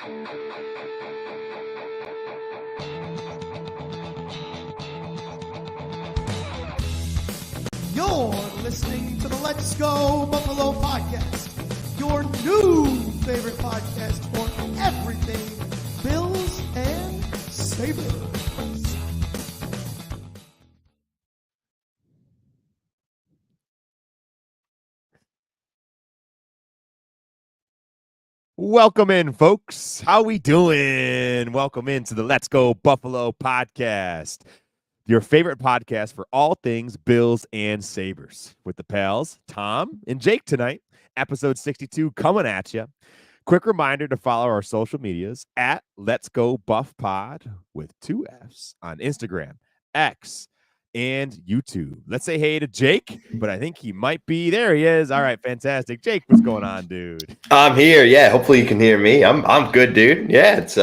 You're listening to the Let's Go Buffalo podcast, your new favorite podcast for everything Bills and Sabres. Welcome in, folks. How we doing? Welcome into the Let's Go Buffalo podcast, your favorite podcast for all things Bills and Sabres, with the pals, Tom and Jake tonight. Episode 62 coming at you. Quick reminder to follow our social medias at Let's Go Buff Pod with 2 Fs on Instagram, X, and YouTube. Let's say hey to Jake, but I think he might be there. He is. All right, fantastic. Jake, what's going on, dude? I'm here. Yeah, hopefully you can hear me. I'm good, dude. Yeah, it's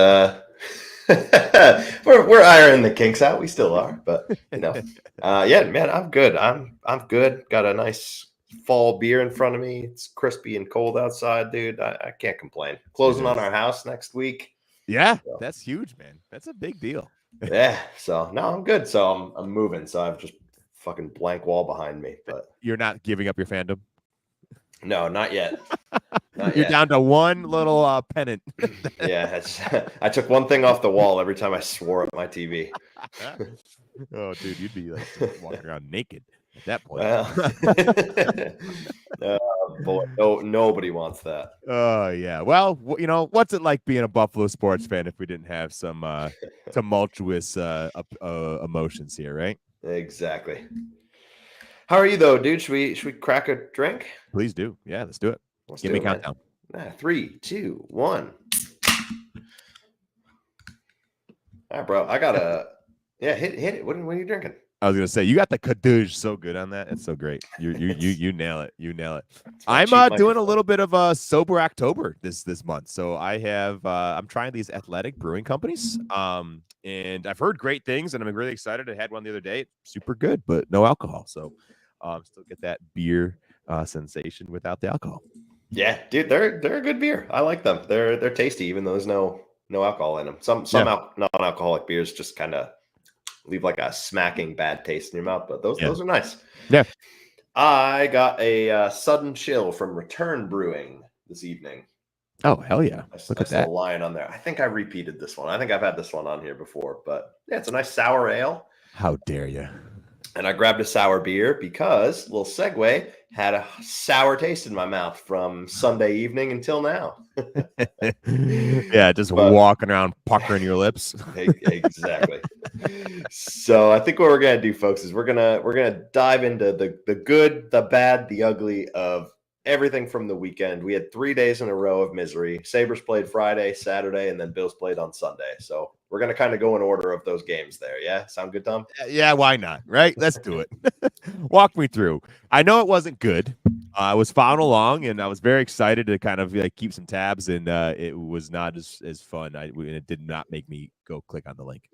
we're ironing the kinks out. We still are, but yeah, man, I'm good. I'm good. Got a nice fall beer in front of me. It's crispy and cold outside, dude. I can't complain. Closing on our house next week. Yeah, so that's huge, man. That's a big deal. Yeah, so no, I'm good. So I'm moving. So I've just fucking blank wall behind me. But you're not giving up your fandom? No, not yet. You're down to one little pennant. Yeah, I took one thing off the wall every time I swore at my TV. Oh, dude, you'd be like walking around naked at that point. Boy, no, nobody wants that. Oh, yeah. Well, what's it like being a Buffalo sports fan if we didn't have some tumultuous emotions here, right? Exactly. How are you, though, dude? Should we crack a drink? Please do. Yeah, let's do it. Give me a countdown. 3, 2, 1. All right, bro. I got hit it. What are you drinking? I was gonna say you got the Kadoosh so good on that. It's so great. You nail it. You nail it. I'm doing a little bit of a sober October this month. So I have I'm trying these Athletic Brewing companies. And I've heard great things, and I'm really excited. I had one the other day. It's super good, but no alcohol. So still get that beer sensation without the alcohol. Yeah, dude, they're a good beer. I like them. They're tasty, even though there's no alcohol in them. Some non-alcoholic beers just kind of leave like a smacking bad taste in your mouth, but those are nice. Yeah. I got a sudden chill from Return Brewing this evening. Oh, hell yeah. Look at that. A line on there. I think I repeated this one. I think I've had this one on here before, but yeah, it's a nice sour ale. How dare you? And I grabbed a sour beer because, little segue, had a sour taste in my mouth from Sunday evening until now. Yeah, just walking around puckering your lips. Exactly. So I think what we're gonna do, folks, is we're gonna dive into the good, the bad, the ugly of everything from the weekend. We had 3 days in a row of misery. Sabres played Friday, Saturday, and then Bills played on Sunday. So we're going to kind of go in order of those games there. Yeah? Sound good, Tom? Yeah, why not? Right? Let's do it. Walk me through. I know it wasn't good. I was following along, and I was very excited to kind of keep some tabs, and it was not as fun. It did not make me go click on the link.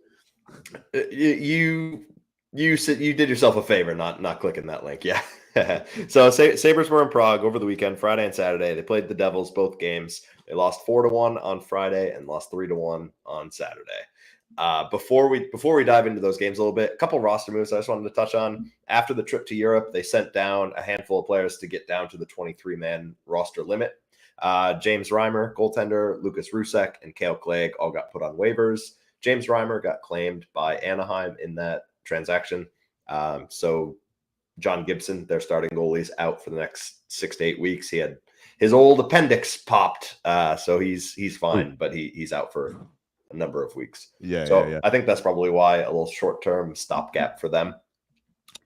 You did yourself a favor not clicking that link. Yeah. So Sabres were in Prague over the weekend, Friday and Saturday. They played the Devils both games. They lost 4-1 on Friday and lost 3-1 on Saturday. Before we dive into those games a little bit, a couple roster moves I just wanted to touch on. After the trip to Europe, they sent down a handful of players to get down to the 23-man roster limit. James Reimer, goaltender, Lucas Rusek, and Cale Clegg all got put on waivers. James Reimer got claimed by Anaheim in that transaction. So John Gibson, their starting goalie, is out for the next 6 to 8 weeks. He had his old appendix popped, so he's fine, but he's out for a number of weeks. Yeah. I think that's probably why a little short-term stopgap for them.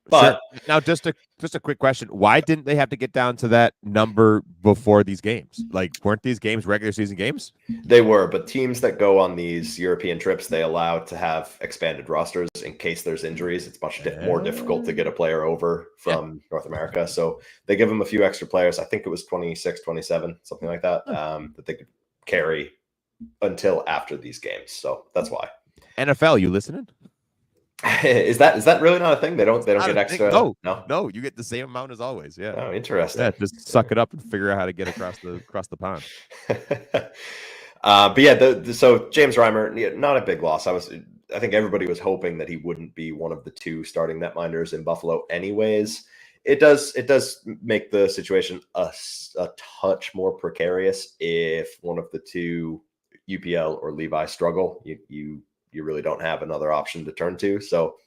But sure. Now, just a quick question: why didn't they have to get down to that number before these games? Like, weren't these games regular season games? They were, but teams that go on these European trips, they allow to have expanded rosters in case there's injuries. It's much more difficult to get a player over from North America, so they give them a few extra players. I think it was 26, 27, something like that, that they could carry until after these games. So that's why. NFL, you listening? Is that really not a thing? They don't get extra. No, you get the same amount as always. Yeah. Oh, interesting. Yeah, just suck it up and figure out how to get across the pond. But yeah, so James Reimer, not a big loss. I think everybody was hoping that he wouldn't be one of the two starting netminders in Buffalo anyways. It does make the situation a touch more precarious if one of the two, UPL or Levi, struggle. You really don't have another option to turn to. So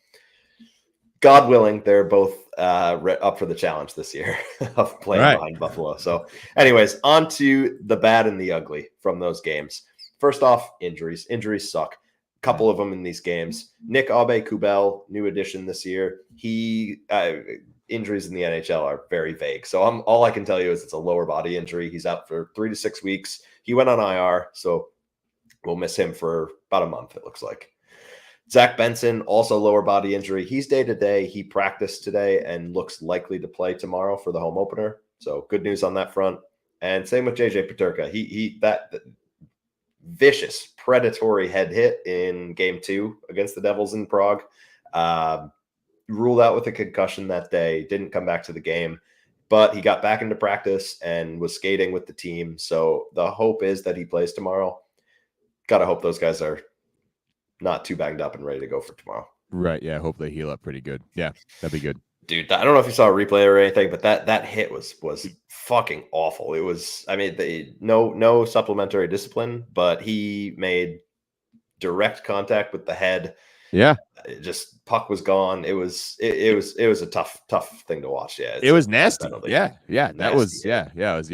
God willing, they're both up for the challenge this year of playing behind Buffalo. So anyways, on to the bad and the ugly from those games. First off, injuries. Injuries suck. Couple of them in these games. Nick Aube-Kubel, new addition this year. Injuries in the NHL are very vague. So all I can tell you is it's a lower body injury. He's out for 3 to 6 weeks. He went on IR, so we'll miss him for about a month, it looks like. Zach Benson, also lower body injury. He's day-to-day. He practiced today and looks likely to play tomorrow for the home opener. So good news on that front. And same with JJ Peterka. That vicious, predatory head hit in Game 2 against the Devils in Prague. Ruled out with a concussion that day. Didn't come back to the game. But he got back into practice and was skating with the team. So the hope is that he plays tomorrow. Got to hope those guys are not too banged up and ready to go for tomorrow. Right. Yeah. Hope they heal up pretty good. Yeah. That'd be good. Dude, I don't know if you saw a replay or anything, but that hit was fucking awful. It was, I mean, no supplementary discipline, but he made direct contact with the head. Yeah. Just puck was gone. It was a tough thing to watch. Yeah. It was nasty. Yeah. Nasty. That was, it was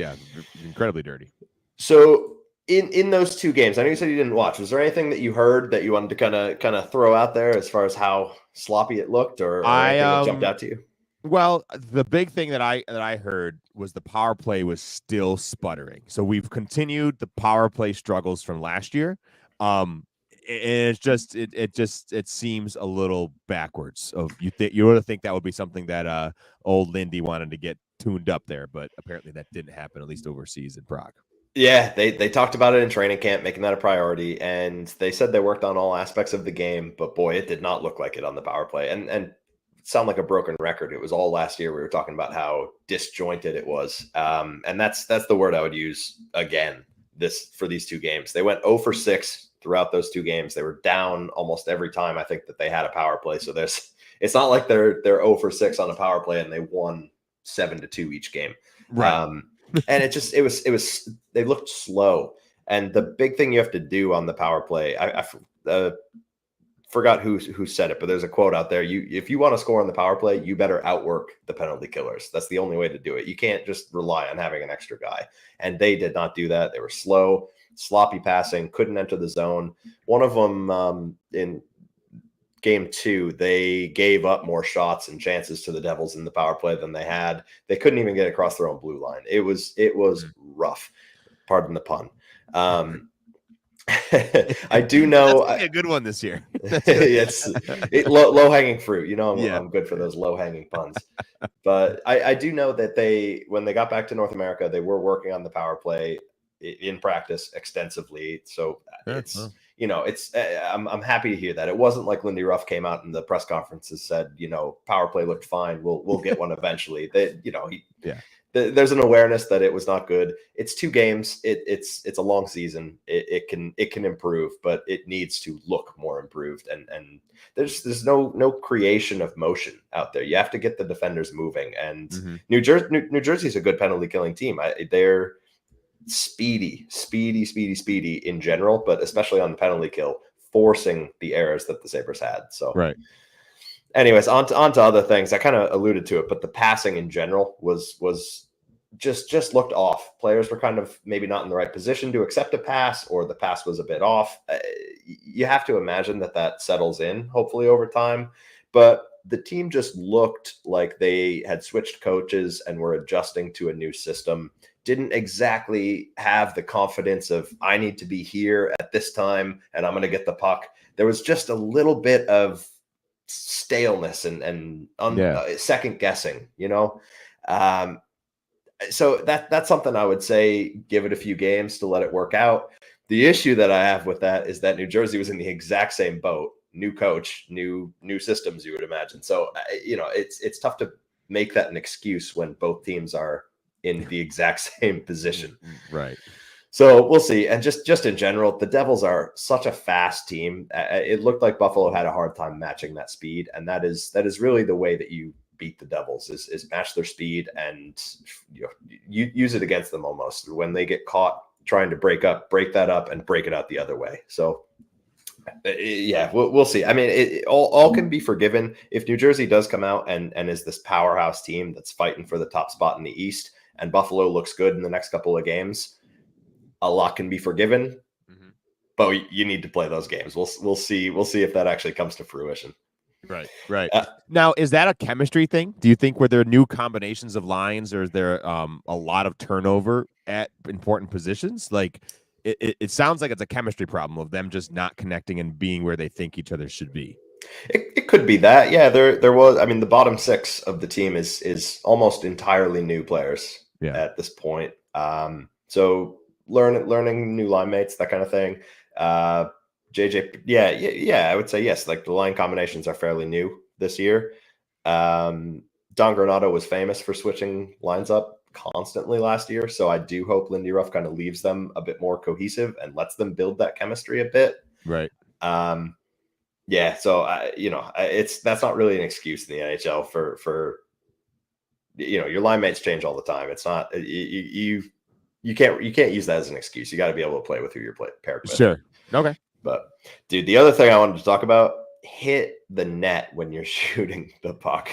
incredibly dirty. So in those two games, I know you said you didn't watch. Was there anything that you heard that you wanted to kind of throw out there as far as how sloppy it looked, or anything that jumped out to you? Well, the big thing that I heard was the power play was still sputtering. So we've continued the power play struggles from last year. And it's just it seems a little backwards. You would think that would be something that old Lindy wanted to get tuned up there, but apparently that didn't happen, at least overseas in Prague. Yeah, they talked about it in training camp, making that a priority, and they said they worked on all aspects of the game, but boy, it did not look like it on the power play. And sound like a broken record. It was all last year we were talking about how disjointed it was. And that's the word I would use again for these two games. They went 0 for 6 throughout those two games. They were down almost every time I think that they had a power play. So it's not like they're 0 for 6 on a power play and they won 7-2 each game. Right. And they looked slow. And the big thing you have to do on the power play, I forgot who said it, but there's a quote out there. If you want to score on the power play, you better outwork the penalty killers. That's the only way to do it. You can't just rely on having an extra guy. And they did not do that. They were slow, sloppy passing, couldn't enter the zone. One of them in Game 2, they gave up more shots and chances to the Devils in the power play than they had. They couldn't even get across their own blue line. It was rough. Pardon the pun. I do know a good one this year. It's low hanging fruit. I'm good for those low hanging puns. But I do know that when they got back to North America, they were working on the power play in practice extensively. So I'm happy to hear that. It wasn't like Lindy Ruff came out in the press conferences said, power play looked fine. We'll get one eventually. There's an awareness that it was not good. It's 2 games. It's a long season. It can improve, but it needs to look more improved. And there's no creation of motion out there. You have to get the defenders moving. And New Jersey's a good penalty killing team. They're speedy in general, but especially on the penalty kill, forcing the errors that the Sabres had. So right. Anyways, on to other things. I kind of alluded to it, but the passing in general was just looked off. Players were kind of maybe not in the right position to accept a pass, or the pass was a bit off. You have to imagine that settles in, hopefully, over time. But the team just looked like they had switched coaches and were adjusting to a new system. Didn't exactly have the confidence of, I need to be here at this time and I'm going to get the puck. There was just a little bit of staleness and second guessing, so that's something I would say, give it a few games to let it work out. The issue that I have with that is that New Jersey was in the exact same boat. New coach, new systems, you would imagine. So it's tough to make that an excuse when both teams are in the exact same position. Right. So we'll see. And just in general, the Devils are such a fast team. It looked like Buffalo had a hard time matching that speed, and that is really the way that you beat the Devils is match their speed and you use it against them almost when they get caught trying to break that up and break it out the other way. So yeah, we'll see. I mean, all can be forgiven if New Jersey does come out and is this powerhouse team that's fighting for the top spot in the East, and Buffalo looks good in the next couple of games. A lot can be forgiven, but you need to play those games. We'll see if that actually comes to fruition. Right. Now, is that a chemistry thing? Do you think were there new combinations of lines, or is there a lot of turnover at important positions? Like, it sounds like it's a chemistry problem of them just not connecting and being where they think each other should be. It could be that. Yeah, there was. I mean, the bottom six of the team is almost entirely new players at this point. So learning new line mates, that kind of thing. JJ, yeah, I would say yes. Like the line combinations are fairly new this year. Don Granato was famous for switching lines up constantly last year, so I do hope Lindy Ruff kind of leaves them a bit more cohesive and lets them build that chemistry a bit. Right. Yeah. So that's not really an excuse in the NHL for your line mates change all the time. It's not you can't use that as an excuse. You got to be able to play with who you're paired with. Sure. Okay. But dude, the other thing I wanted to talk about, hit the net when you're shooting the puck.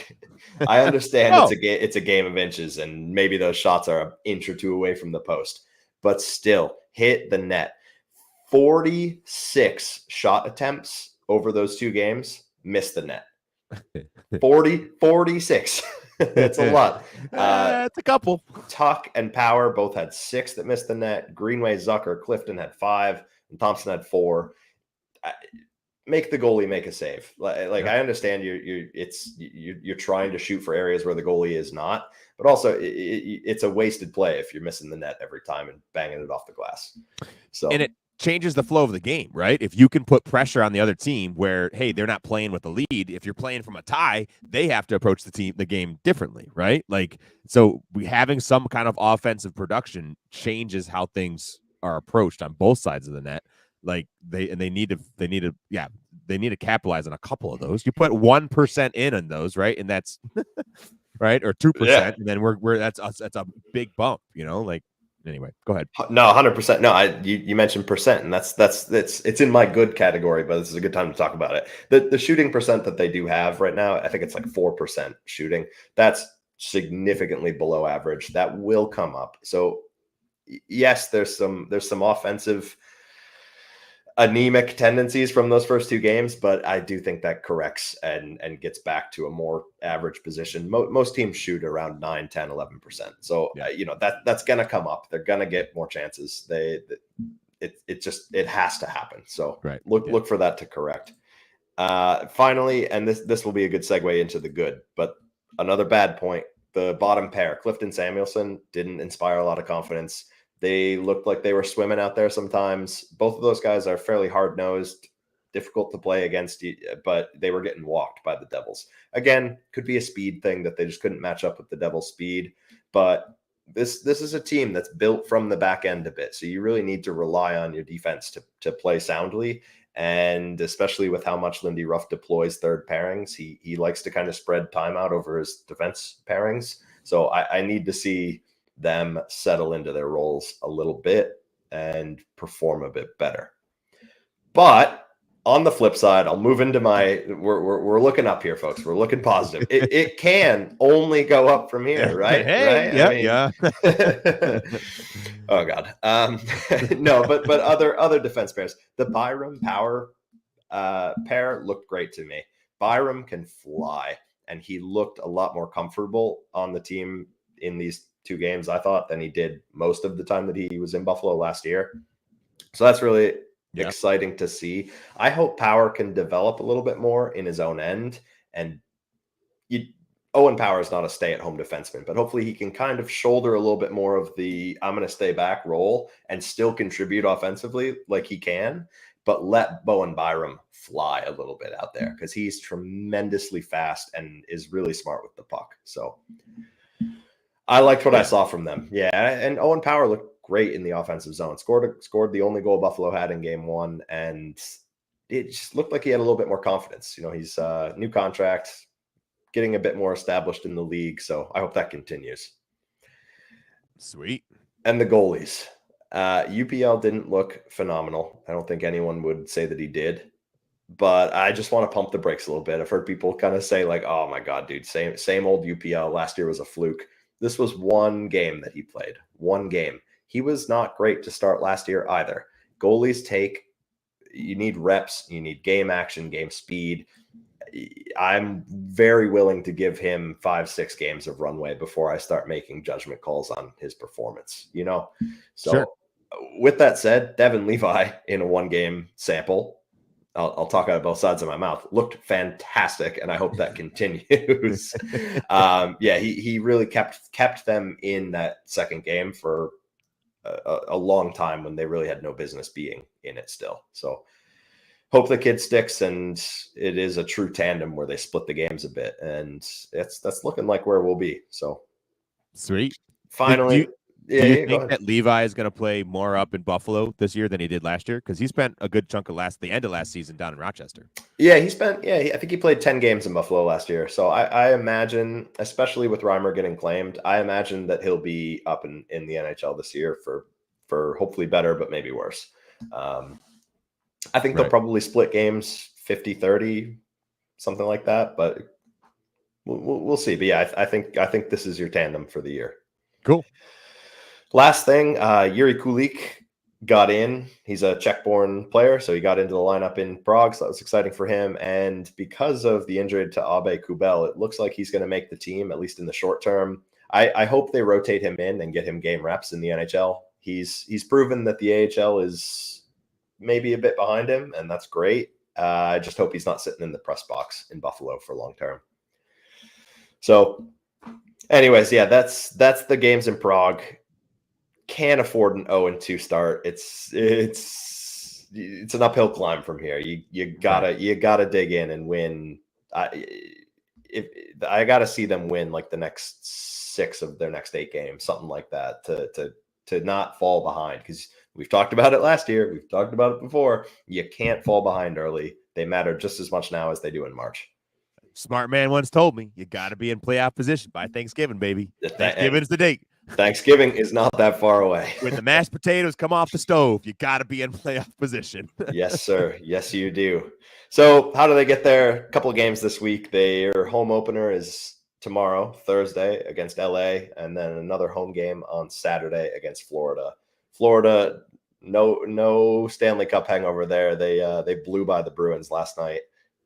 I understand it's a game of inches and maybe those shots are an inch or two away from the post, but still hit the net. 46 shot attempts over those two games, missed the net. 46. That's a lot. That's a couple. Tuck and Power both had 6 that missed the net. Greenway, Zucker, Clifton had 5, and Thompson had 4. Make the goalie make a save. Like I understand you're trying to shoot for areas where the goalie is not, but also it's a wasted play if you're missing the net every time and banging it off the glass. So and it changes the flow of the game, right? If you can put pressure on the other team where, hey, they're not playing with the lead. If you're playing from a tie, they have to approach the game differently, right? Like, so having some kind of offensive production changes how things are approached on both sides of the net. Like they need to capitalize on a couple of those. You put 1% in on those, right? And that's right, or 2%, and then we're that's a big bump, like. Anyway, go ahead. No, 100%. No, you mentioned percent, and it's in my good category, but this is a good time to talk about it. The shooting percent that they do have right now, I think it's like 4% shooting. That's significantly below average. That will come up. So yes, there's some offensive anemic tendencies from those first 2 games, but I do think that corrects and gets back to a more average position. Most teams shoot around 9, 10, 11%. So, that's going to come up. They're going to get more chances. It has to happen. So look for that to correct. Finally, and this will be a good segue into the good, but another bad point, the bottom pair, Clifton Samuelson, didn't inspire a lot of confidence. They looked like they were swimming out there sometimes. Both of those guys are fairly hard-nosed, difficult to play against, but they were getting walked by the Devils. Again, could be a speed thing that they just couldn't match up with the Devils' speed. But this is a team that's built from the back end a bit. So you really need to rely on your defense to play soundly. And especially with how much Lindy Ruff deploys third pairings, he likes to kind of spread time out over his defense pairings. So I need to see them settle into their roles a little bit and perform a bit better. But on the flip side, I'll move into we're looking up here, folks. We're looking positive. It can only go up from here, right? Hey, right? Yeah. Oh God. No, but other defense pairs. The Byram Power pair looked great to me. Byram can fly, and he looked a lot more comfortable on the team in these 2 games, I thought, than he did most of the time that he was in Buffalo last year. So that's really exciting to see. I hope Power can develop a little bit more in his own end. And Owen Power is not a stay-at-home defenseman, but hopefully he can kind of shoulder a little bit more of the I'm going to stay back role and still contribute offensively like he can, but let Bowen Byram fly a little bit out there because he's tremendously fast and is really smart with the puck. So I liked what I saw from them. Yeah, and Owen Power great in the offensive zone. Scored the only goal Buffalo had in game 1, and it just looked like he had a little bit more confidence. He's new contract, getting a bit more established in the league, so I hope that continues. Sweet. And the goalies. UPL didn't look phenomenal. I don't think anyone would say that he did, but I just want to pump the brakes a little bit. I've heard people kind of say like, oh my God, dude, same old UPL. Last year was a fluke. This was one game that he played. One game. He was not great to start last year either. Goalies you need reps, you need game action, game speed. I'm very willing to give him 5-6 games of runway before I start making judgment calls on his performance, So Sure. With that said, Devin Levi in a 1-game sample, I'll talk out of both sides of my mouth, looked fantastic, and I hope that continues. He really kept them in that second game for a long time when they really had no business being in it still. So hope the kid sticks, and it is a true tandem where they split the games a bit, and that's looking like where we'll be. So Sweet. Finally, do you think that Levi is going to play more up in Buffalo this year than he did last year? Because he spent a good chunk of the end of last season down in Rochester. Yeah, I think he played 10 games in Buffalo last year. So I imagine, especially with Reimer getting claimed, I imagine that he'll be up in the NHL this year for hopefully better, but maybe worse. I think they'll probably split games 50-30, something like that, but we'll see. But yeah, I think this is your tandem for the year. Cool. Last thing, Yuri Kulik got in. He's a Czech-born player, so he got into the lineup in Prague, so that was exciting for him. And because of the injury to Abe Kubel, it looks like he's going to make the team, at least in the short term. I hope they rotate him in and get him game reps in the NHL. He's proven that the AHL is maybe a bit behind him, and that's great. I just hope he's not sitting in the press box in Buffalo for long term. So anyways, yeah, that's the games in Prague. Can't afford an 0-2 start. It's an uphill climb from here. You gotta dig in and win. I gotta see them win like the next 6 of their next 8 games, something like that, to not fall behind, because we've talked about it last year. We've talked about it before. You can't fall behind early. They matter just as much now as they do in March. Smart man once told me you got to be in playoff position by Thanksgiving, baby. Thanksgiving is the date. Thanksgiving is not that far away. When the mashed potatoes come off the stove, you got to be in playoff position. Yes, sir. Yes, you do. So how do they get there? A couple of games this week. Their home opener is tomorrow, Thursday, against LA, and then another home game on Saturday against Florida. Florida, no Stanley Cup hangover there. They blew by the Bruins last night.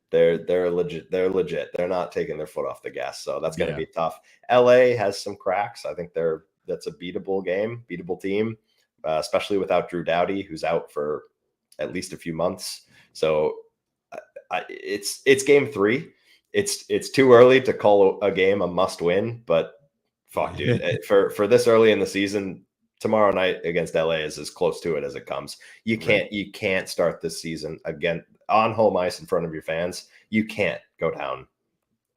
They're legit. They're not taking their foot off the gas. So that's going to be tough. LA has some cracks. I think that's a beatable team, especially without Drew Doughty, who's out for at least a few months. So it's game 3. It's too early to call a game a must win, but fuck, dude, for this early in the season, tomorrow night against LA is as close to it as it comes. You can't start this season again on home ice in front of your fans. You can't go down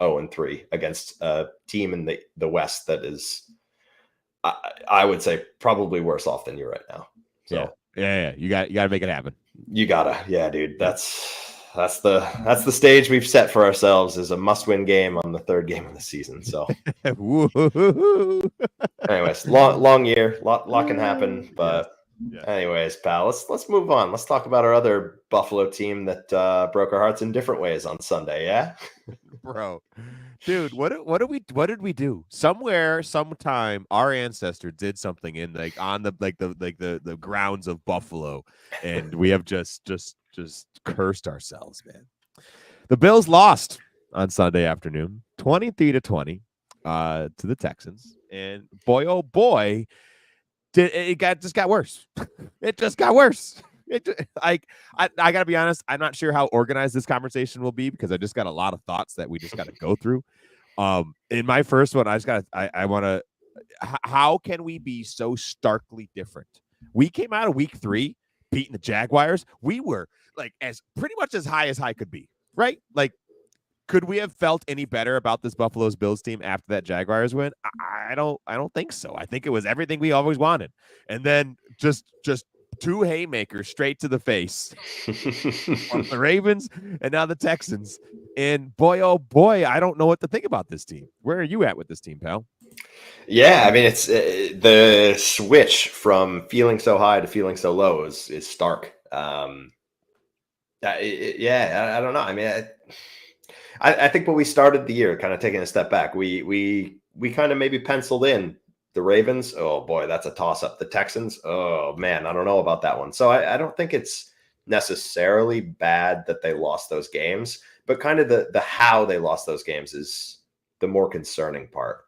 0-3 against a team in the West that is, I would say, probably worse off than you right now. So yeah. You got to make it happen. You gotta, dude. That's the stage we've set for ourselves, is a must-win game on the 3rd game of the season. So, anyways, long year, lot can happen. But anyways, pal, let's move on. Let's talk about our other Buffalo team that broke our hearts in different ways on Sunday. Yeah, bro, dude, what did we do? Somewhere, sometime, our ancestor did something in on the grounds of Buffalo, and we have just cursed ourselves, man. The Bills lost on Sunday afternoon, 23-20, to the Texans, and boy, oh boy, it just got worse. It just got worse. I gotta be honest, I'm not sure how organized this conversation will be, because I just got a lot of thoughts that we just got to go through. In my first one, I want to. How can we be so starkly different? We came out of week 3 beating the Jaguars. We were as pretty much as high could be, right? Like could we have felt any better about this Buffalo's Bills team after that Jaguars win? I don't think so. I think it was everything we always wanted. And then just 2 haymakers straight to the face on the Ravens and now the Texans. And boy, oh boy, I don't know what to think about this team. Where are you at with this team, pal? Yeah, I mean, it's the switch from feeling so high to feeling so low is stark. I don't know. I mean, I think when we started the year, kind of taking a step back, we kind of maybe penciled in the Ravens. Oh boy, that's a toss up. The Texans. Oh man, I don't know about that one. So I don't think it's necessarily bad that they lost those games, but kind of the how they lost those games is the more concerning part.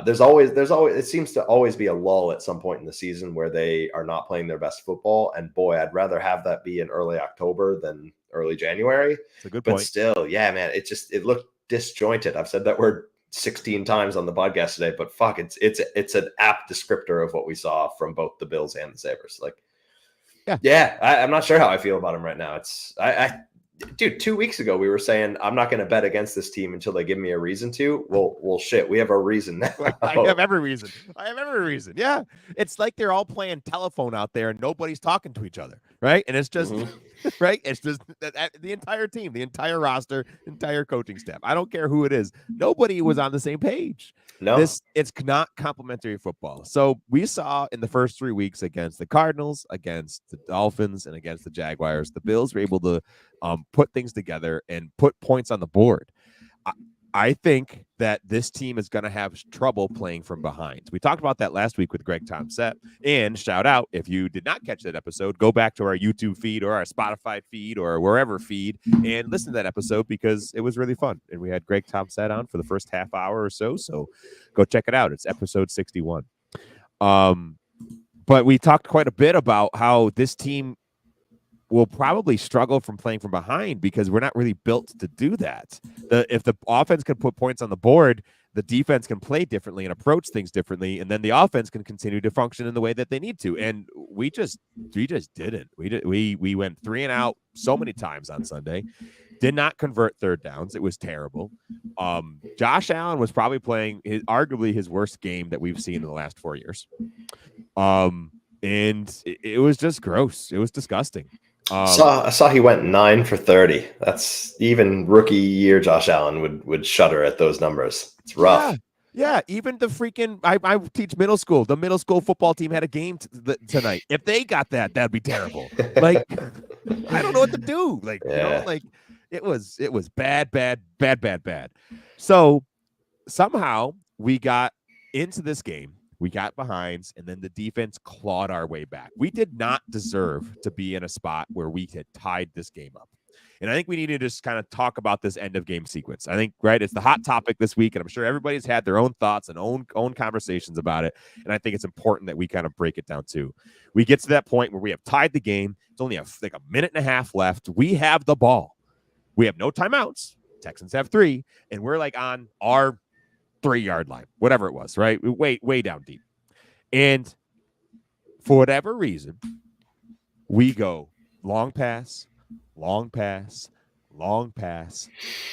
There's always it seems to always be a lull at some point in the season where they are not playing their best football. And boy, I'd rather have that be in early October than early January. It's a good point. But still, yeah, man, it looked disjointed. I've said that word 16 times on the podcast today, but fuck, it's an apt descriptor of what we saw from both the Bills and the Sabres. Like, I'm not sure how I feel about them right now. Dude, 2 weeks ago we were saying I'm not going to bet against this team until they give me a reason to. Well, shit, we have a reason now. I have every reason. Yeah, it's like they're all playing telephone out there and nobody's talking to each other, right? And it's just right. It's just the entire team, the entire roster, entire coaching staff. I don't care who it is. Nobody was on the same page. No, it's not complimentary football. So we saw in the first 3 weeks against the Cardinals, against the Dolphins, and against the Jaguars, the Bills were able to put things together and put points on the board. I think that this team is going to have trouble playing from behind. We talked about that last week with Greg Tomset. And shout out, if you did not catch that episode, go back to our YouTube feed or our Spotify feed or wherever feed and listen to that episode because it was really fun. And we had Greg Tomset on for the first half hour or so. So go check it out. It's episode 61. But we talked quite a bit about how this team will probably struggle from playing from behind because we're not really built to do that. If the offense can put points on the board, the defense can play differently and approach things differently, and then the offense can continue to function in the way that they need to. And we just didn't. We went 3 and out so many times on Sunday. Did not convert third downs. It was terrible. Josh Allen was probably playing arguably his worst game that we've seen in the last 4 years. And it was just gross. It was disgusting. I saw he went 9 for 30. That's even rookie year Josh Allen would shudder at those numbers. It's rough. Yeah. Even the freaking I teach middle school. The middle school football team had a game tonight. If they got that, that'd be terrible. Like I don't know what to do. Like you know, like it was bad. So somehow we got into this game. We got behinds, and then the defense clawed our way back. We did not deserve to be in a spot where we had tied this game up. And I think we need to just kind of talk about this end of game sequence. I think, right, it's the hot topic this week, and I'm sure everybody's had their own thoughts and own conversations about it. And I think it's important that we kind of break it down too. We get to that point where we have tied the game. It's only like a minute and a half left. We have the ball. We have no timeouts. Texans have 3, and we're like on our 3-yard line, whatever it was, right? Way down deep. And for whatever reason, we go long pass,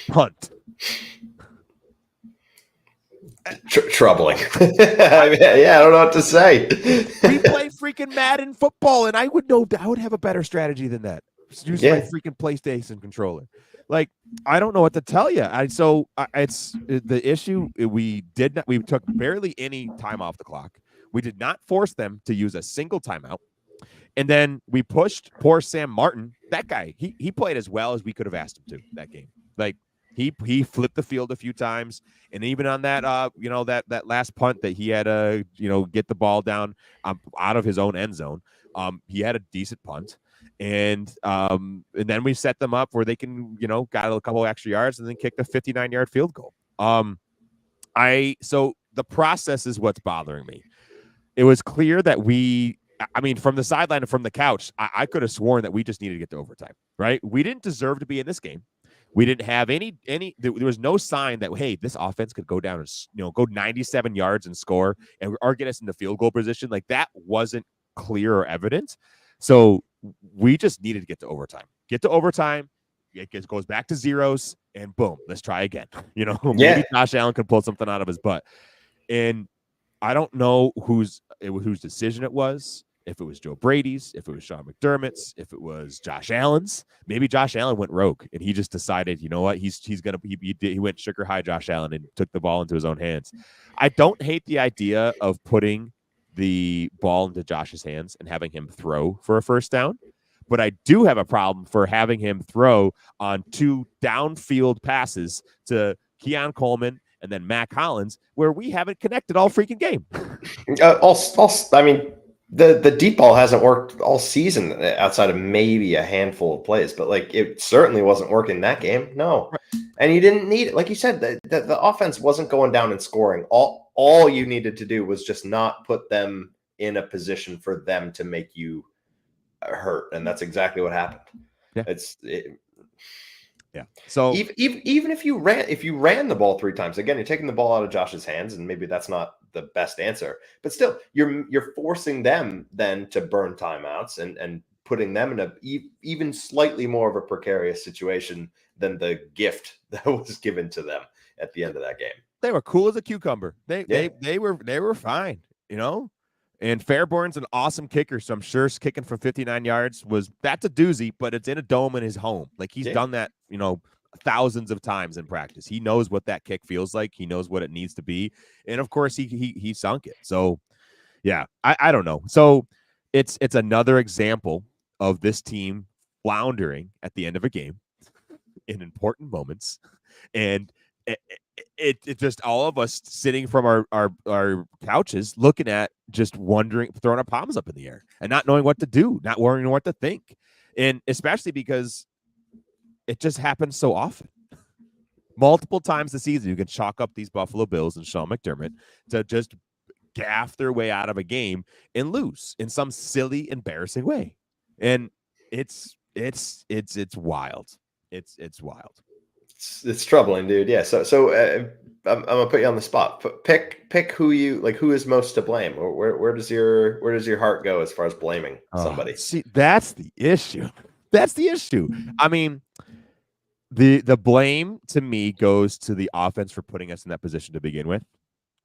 punt. Troubling. I mean, I don't know what to say. We play freaking Madden football, and I would have a better strategy than that. Use my freaking PlayStation controller. Like, I don't know what to tell you. It's the issue. We took barely any time off the clock. We did not force them to use a single timeout. And then we pushed poor Sam Martin. That guy, he played as well as we could have asked him to that game. Like, he flipped the field a few times. And even on that, that last punt that he had to, get the ball down out of his own end zone, he had a decent punt. And then we set them up where they can, got a couple extra yards and then kicked a 59-yard field goal. So the process is what's bothering me. It was clear that from the sideline and from the couch, I could have sworn that we just needed to get to overtime, right? We didn't deserve to be in this game. We didn't have any, there was no sign that, hey, this offense could go down and, go 97 yards and score or get us into field goal position. Like that wasn't clear or evident. So we just needed to get to overtime. it goes back to zeros, and boom, let's try again. Maybe Yeah. Josh Allen could pull something out of his butt. And I don't know whose decision it was. If it was Joe Brady's, if it was Sean McDermott's, if it was Josh Allen's. Maybe Josh Allen went rogue and he just decided, you know what, he went sugar high Josh Allen and took the ball into his own hands. I don't hate the idea of putting the ball into Josh's hands and having him throw for a first down, but I do have a problem for having him throw on 2 downfield passes to Keon Coleman and then Matt Collins, where we haven't connected all freaking game. I mean, the deep ball hasn't worked all season outside of maybe a handful of plays, but like it certainly wasn't working that game. No, and you didn't need it. Like you said, the offense wasn't going down and scoring. All you needed to do was just not put them in a position for them to make you hurt, and that's exactly what happened. Yeah. Yeah. So even if you ran the ball 3 times, again, you're taking the ball out of Josh's hands, and maybe that's not the best answer, but still, you're forcing them then to burn timeouts and putting them in a even slightly more of a precarious situation than the gift that was given to them at the end of that game. They were cool as a cucumber. They were fine, And Fairborn's an awesome kicker, so I'm sure kicking from 59 yards that's a doozy, but it's in a dome in his home. Like he's done that, thousands of times in practice. He knows what that kick feels like. He knows what it needs to be, and of course he sunk it. So yeah, I don't know. So it's another example of this team floundering at the end of a game in important moments, and it just all of us sitting from our couches looking at, just wondering, throwing our palms up in the air and not knowing what to do, not worrying what to think. And especially because it just happens so often. Multiple times this season, you can chalk up these Buffalo Bills and Sean McDermott to just gaff their way out of a game and lose in some silly, embarrassing way. And it's wild. It's wild. It's troubling, dude. Yeah. So I'm gonna put you on the spot. Pick who is most to blame, or where does your heart go as far as blaming somebody? See, that's the issue. I mean, the blame to me goes to the offense for putting us in that position to begin with,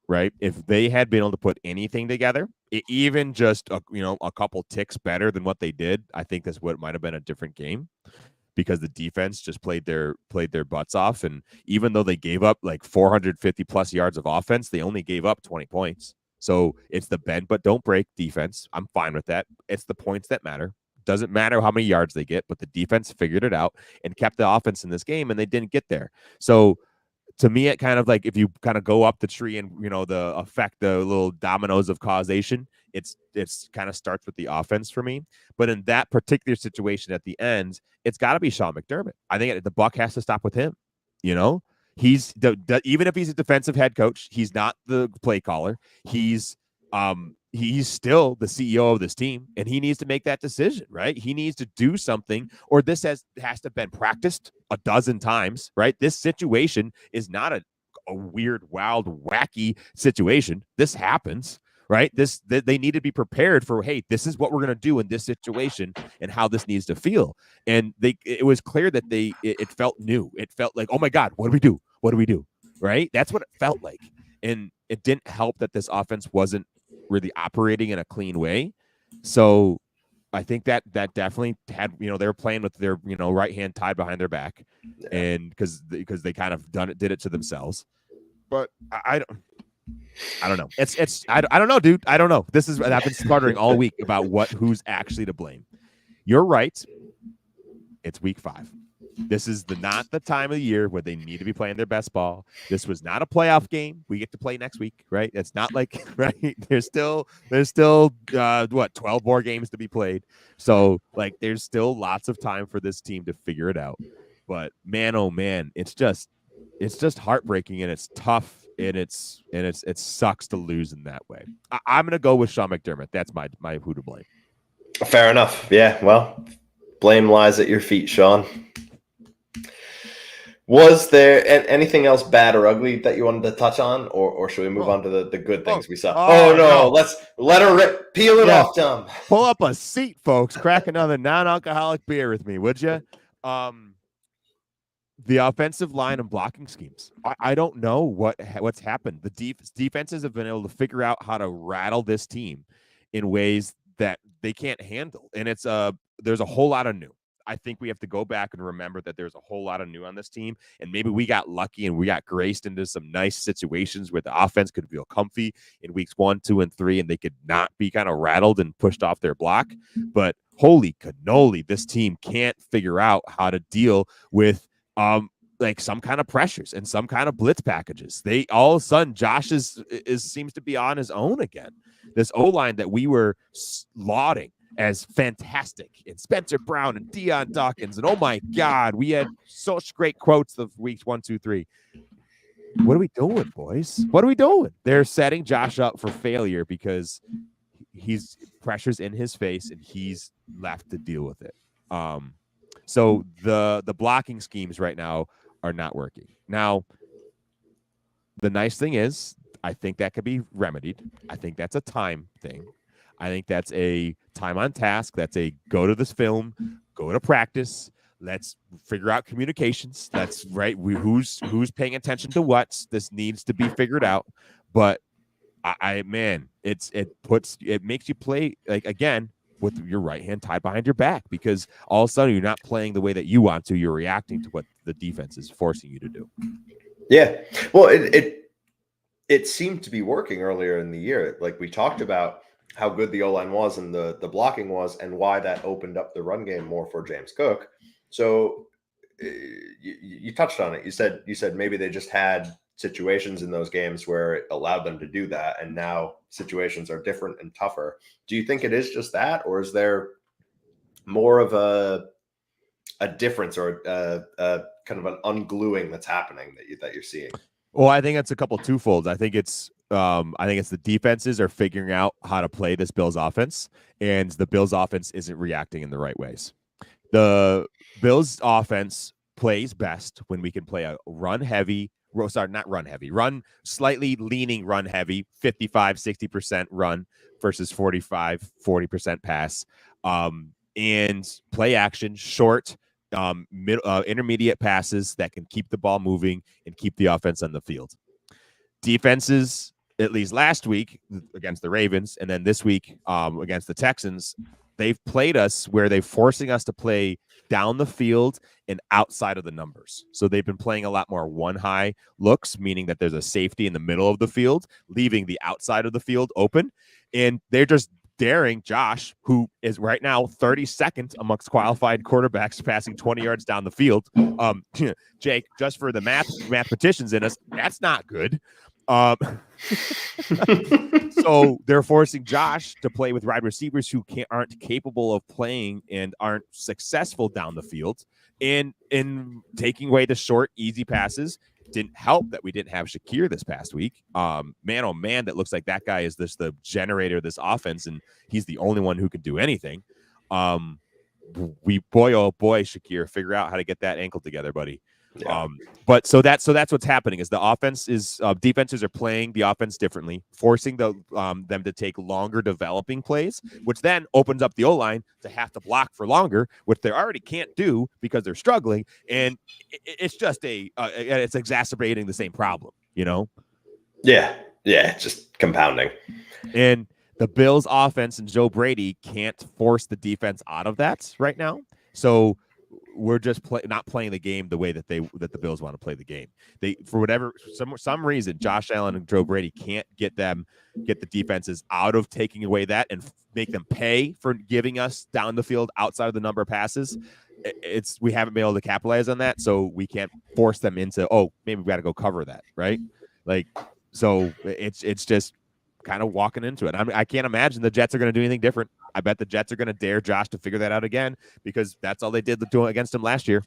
right? If they had been able to put anything together, even just a couple ticks better than what they did, I think that's what might have been a different game. Because the defense just played their butts off. And even though they gave up like 450 plus yards of offense, they only gave up 20 points. So it's the bend but don't break defense. I'm fine with that. It's the points that matter. Doesn't matter how many yards they get, but the defense figured it out and kept the offense in this game, and they didn't get there. So to me, it kind of like, if you kind of go up the tree and, the effect, the little dominoes of causation, it's kind of starts with the offense for me. But in that particular situation at the end, it's got to be Sean McDermott. I think the buck has to stop with him. He's even if he's a defensive head coach, he's not the play caller. He's still the CEO of this team, and he needs to make that decision, right? He needs to do something, or this has to have been practiced a dozen times, right? This situation is not a weird, wild, wacky situation. This happens, right? They need to be prepared for, hey, this is what we're going to do in this situation and how this needs to feel. And it was clear that it felt new. It felt like, oh my God, what do we do? What do we do? Right? That's what it felt like. And it didn't help that this offense wasn't really operating in a clean way. So I think that definitely had, they were playing with their, right hand tied behind their back, and because they kind of did it to themselves. But I don't know. I don't know, dude. I don't know. I've been sputtering all week about who's actually to blame. You're right. It's week 5. This is not the time of the year where they need to be playing their best ball. This was not a playoff game. We get to play next week, right? It's not like, right? There's still 12 more games to be played. So like, there's still lots of time for this team to figure it out. But man, oh man, it's just heartbreaking, and it's tough, and it sucks to lose in that way. I'm gonna go with Sean McDermott. That's my who to blame. Fair enough. Yeah. Well, blame lies at your feet, Sean. Was there anything else bad or ugly that you wanted to touch on, or should we move on to the good things we saw? No. Let's let her rip. Peel it off, Tom. Pull up a seat, folks. Crack another non-alcoholic beer with me, would you? the offensive line and blocking schemes. I don't know what's happened. The defenses have been able to figure out how to rattle this team in ways that they can't handle. And there's a whole lot of new. I think we have to go back and remember that there's a whole lot of new on this team. And maybe we got lucky and we got graced into some nice situations where the offense could feel comfy in weeks 1, 2, and 3, and they could not be kind of rattled and pushed off their block. But holy cannoli, this team can't figure out how to deal with like some kind of pressures and some kind of blitz packages. They all of a sudden Josh seems to be on his own again. This O-line that we were lauding as fantastic, and Spencer Brown and Dion Dawkins, and oh my God, we had such great quotes of weeks 1, 2, 3. What are we doing, boys? What are we doing? They're setting Josh up for failure because he's pressure's in his face and he's left to deal with it. So the blocking schemes right now are not working. Now, the nice thing is, I think that could be remedied. I think that's a time thing. I think that's a time on task. That's a go to this film, go to practice. Let's figure out communications. That's right. Who's paying attention to what? This needs to be figured out. But it makes you play like again with your right hand tied behind your back because all of a sudden you're not playing the way that you want to. You're reacting to what the defense is forcing you to do. Yeah. Well, it seemed to be working earlier in the year. Like we talked about how good the O-line was and the blocking was and why that opened up the run game more for James Cook. So you touched on it. You said maybe they just had situations in those games where it allowed them to do that. And now situations are different and tougher. Do you think it is just that, or is there more of a difference or a kind of an ungluing that's happening that you're seeing? Well, I think it's a couple twofolds. I think it's the defenses are figuring out how to play this Bills offense, and the Bills offense isn't reacting in the right ways. The Bills offense plays best when we can play a run slightly leaning run heavy, 55, 60% run versus 45, 40% pass, and play action, short, intermediate passes that can keep the ball moving and keep the offense on the field. Defenses, at least last week against the Ravens, and then this week against the Texans, they've played us where they're forcing us to play down the field and outside of the numbers. So they've been playing a lot more one high looks, meaning that there's a safety in the middle of the field, leaving the outside of the field open. And they're just daring Josh, who is right now 32nd amongst qualified quarterbacks passing 20 yards down the field. Jake, just for the mathematicians in us, that's not good. So they're forcing Josh to play with wide receivers who aren't capable of playing and aren't successful down the field. And in taking away the short, easy passes, didn't help that we didn't have Shakir this past week. Man, oh man, that looks like that guy is the generator of this offense, and he's the only one who can do anything. Boy, Shakir, figure out how to get that ankle together, buddy. Yeah. But so that's what's happening is the offense is defenses are playing the offense differently, forcing them to take longer developing plays, which then opens up the O-line to have to block for longer, which they already can't do because they're struggling. And it's just it's exacerbating the same problem, you know? Yeah. Yeah. It's just compounding. And the Bills offense and Joe Brady can't force the defense out of that right now. So we're just not playing the game the way that the Bills want to play the game. They, for whatever some reason, Josh Allen and Joe Brady can't get the defenses out of taking away that and make them pay for giving us down the field outside of the number of passes. We haven't been able to capitalize on that, so we can't force them into maybe we got to go cover that, right? Like, so it's just kind of walking into it. I can't imagine the Jets are going to do anything different. I bet the Jets are going to dare Josh to figure that out again because that's all they did against him last year,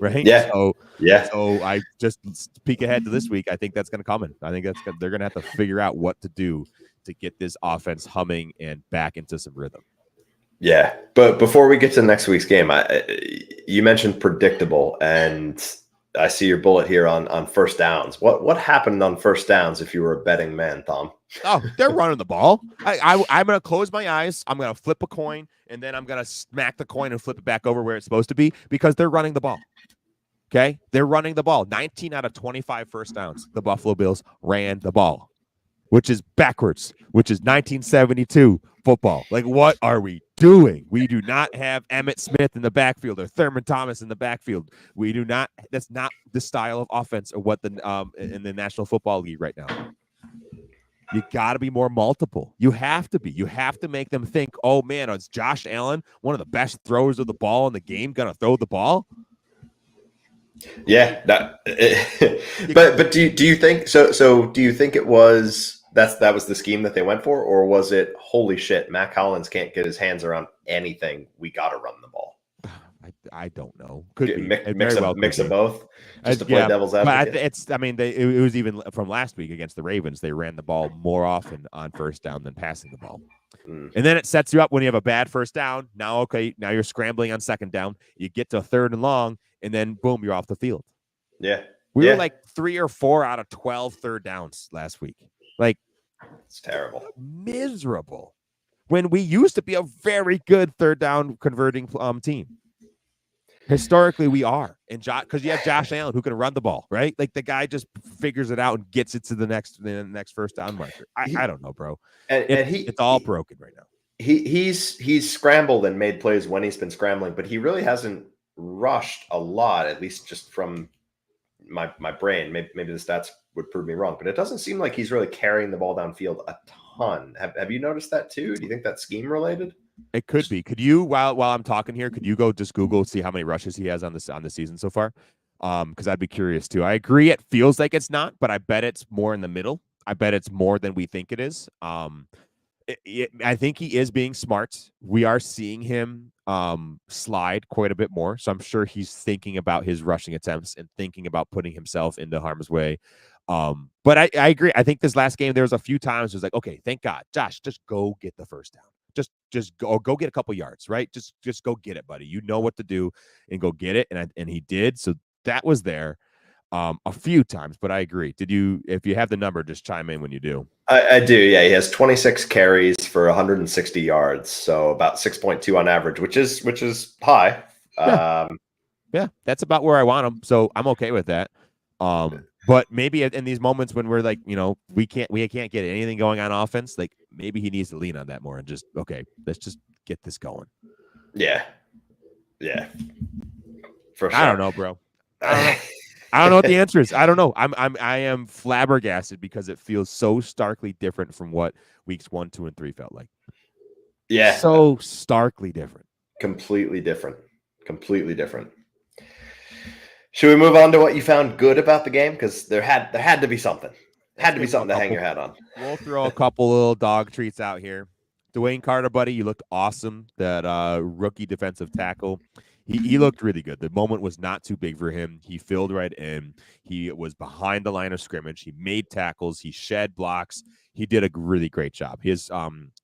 right? Yeah. So I just peek ahead to this week. I think that's going to come in. I think they're going to have to figure out what to do to get this offense humming and back into some rhythm. Yeah, but before we get to next week's game, you mentioned predictable, and I see your bullet here on first downs. What happened on first downs if you were a betting man, Tom? Oh, they're running the ball. I'm going to close my eyes. I'm going to flip a coin, and then I'm going to smack the coin and flip it back over where it's supposed to be because they're running the ball. Okay, they're running the ball. 19 out of 25 first downs. The Buffalo Bills ran the ball, which is backwards, which is 1972 football. Like, what are we doing? We do not have Emmitt Smith in the backfield or Thurman Thomas in the backfield. We do not. That's not the style of offense or what the in the National Football League right now. You got to be more multiple. You have to be. You have to make them think, oh man, is Josh Allen, one of the best throwers of the ball in the game, gonna throw the ball? Yeah, but do you think so? So do you think it was that was the scheme that they went for, or was it holy shit, Mac Hollins can't get his hands around anything, we got to run the ball? I don't know. Could be mix of both, just to play devil's advocate. But it was even from last week against the Ravens. They ran the ball more often on first down than passing the ball. And then it sets you up when you have a bad first down. Now you're scrambling on second down. You get to third and long, and then boom, you're off the field. Yeah. We were like 3 or 4 out of 12 third downs last week. Like, it's terrible. Miserable. When we used to be a very good third down converting team. Historically, we are. And because you have Josh Allen who can run the ball, right? Like, the guy just figures it out and gets it to the next first down marker. I don't know, bro. It's all broken right now. He's scrambled and made plays when he's been scrambling, but he really hasn't rushed a lot, at least just from my brain. Maybe the stats would prove me wrong, but it doesn't seem like he's really carrying the ball downfield a ton. Have you noticed that too? Do you think that's scheme related? It could be. Could you, while I'm talking here, could you go just Google, see how many rushes he has on the season so far? Because I'd be curious too. I agree. It feels like it's not, but I bet it's more in the middle. I bet it's more than we think it is. I think he is being smart. We are seeing him slide quite a bit more. So I'm sure he's thinking about his rushing attempts and thinking about putting himself into harm's way. But I agree. I think this last game, there was a few times it was like, okay, thank God, Josh, just go get the first down. Just go get a couple yards, right? Just go get it, buddy. You know what to do and go get it. And he did. So that was there a few times, but I agree. If you have the number, just chime in when you do. I do. Yeah. He has 26 carries for 160 yards. So about 6.2 on average, which is high. Yeah. That's about where I want him. So I'm okay with that. But maybe in these moments when we're like, we can't get anything going on offense, like maybe he needs to lean on that more and just, okay, let's just get this going. Yeah. Yeah. For sure. I don't know, bro. I don't know what the answer is. I don't know. I am flabbergasted because it feels so starkly different from what weeks 1, 2, and 3 felt like. Yeah. So starkly different. Completely different. Should we move on to what you found good about the game? Because there had to be something. Had to be something to hang your hat on. We'll throw a couple little dog treats out here. DeWayne Carter, buddy, you looked awesome. That rookie defensive tackle. He looked really good. The moment was not too big for him. He filled right in. He was behind the line of scrimmage. He made tackles. He shed blocks. He did a really great job. His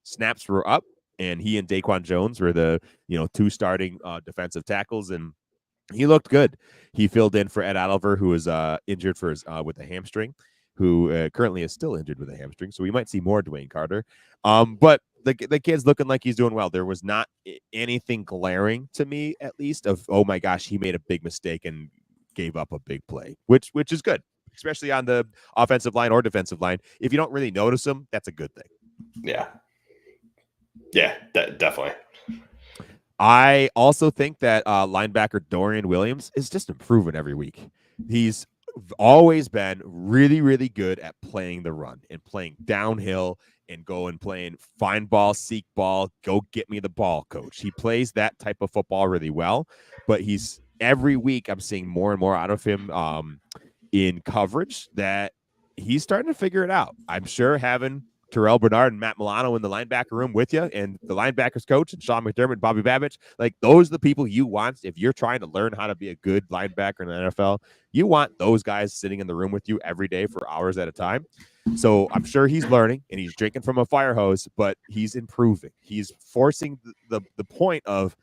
snaps were up, and he and Daquan Jones were the 2 starting defensive tackles, and he looked good. He filled in for Ed Oliver, who was injured with a hamstring, who currently is still injured with a hamstring. So we might see more DeWayne Carter. But the kid's looking like he's doing well. There was not anything glaring to me, at least, of, oh my gosh, he made a big mistake and gave up a big play, which is good, especially on the offensive line or defensive line. If you don't really notice him, that's a good thing. Yeah. Yeah, definitely. I also think that linebacker Dorian Williams is just improving every week. He's always been really, really good at playing the run and playing downhill and playing find ball, seek ball, go get me the ball, coach. He plays that type of football really well, but every week I'm seeing more and more out of him in coverage that he's starting to figure it out. I'm sure having Terrell Bernard and Matt Milano in the linebacker room with you, and the linebackers coach and Sean McDermott, Bobby Babich, like those are the people you want if you're trying to learn how to be a good linebacker in the NFL. You want those guys sitting in the room with you every day for hours at a time. So I'm sure he's learning and he's drinking from a fire hose, but he's improving. He's forcing the point of,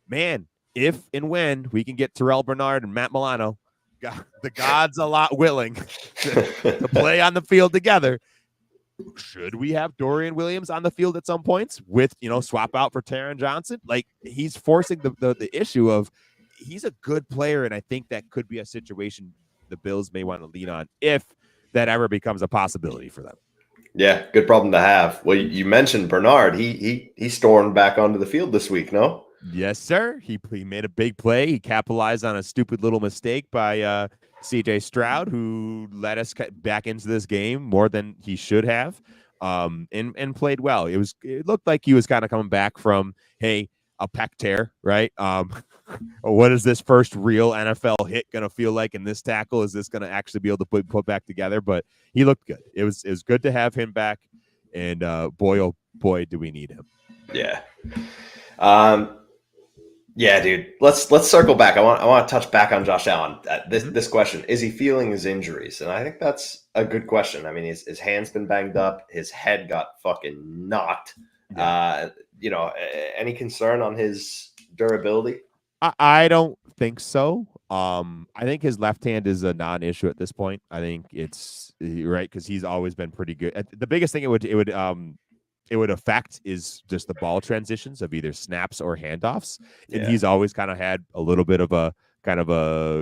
man, if and when we can get Terrell Bernard and Matt Milano, the gods a lot willing to play on the field together. Should we have Dorian Williams on the field at some points with, swap out for Taron Johnson? Like, he's forcing the issue of, he's a good player, and I think that could be a situation the Bills may want to lean on if that ever becomes a possibility for them. Yeah, good problem to have. Well, you mentioned Bernard. He stormed back onto the field this week, no? Yes, sir. He made a big play. He capitalized on a stupid little mistake by C.J. Stroud, who led us back into this game more than he should have, and played well. It looked like he was kind of coming back from a pec tear, right? What is this first real NFL hit going to feel like in this tackle? Is this going to actually be able to put back together? But he looked good. It was good to have him back, and boy, oh boy, do we need him. Yeah. Yeah, dude. Let's circle back. I want to touch back on Josh Allen. This question: is he feeling his injuries? And I think that's a good question. I mean, his hand's been banged up. His head got fucking knocked. Yeah. Any concern on his durability? I don't think so. I think his left hand is a non-issue at this point. I think it's right because he's always been pretty good. The biggest thing it would affect is just the ball transitions of either snaps or handoffs. And he's always kind of had a little bit of a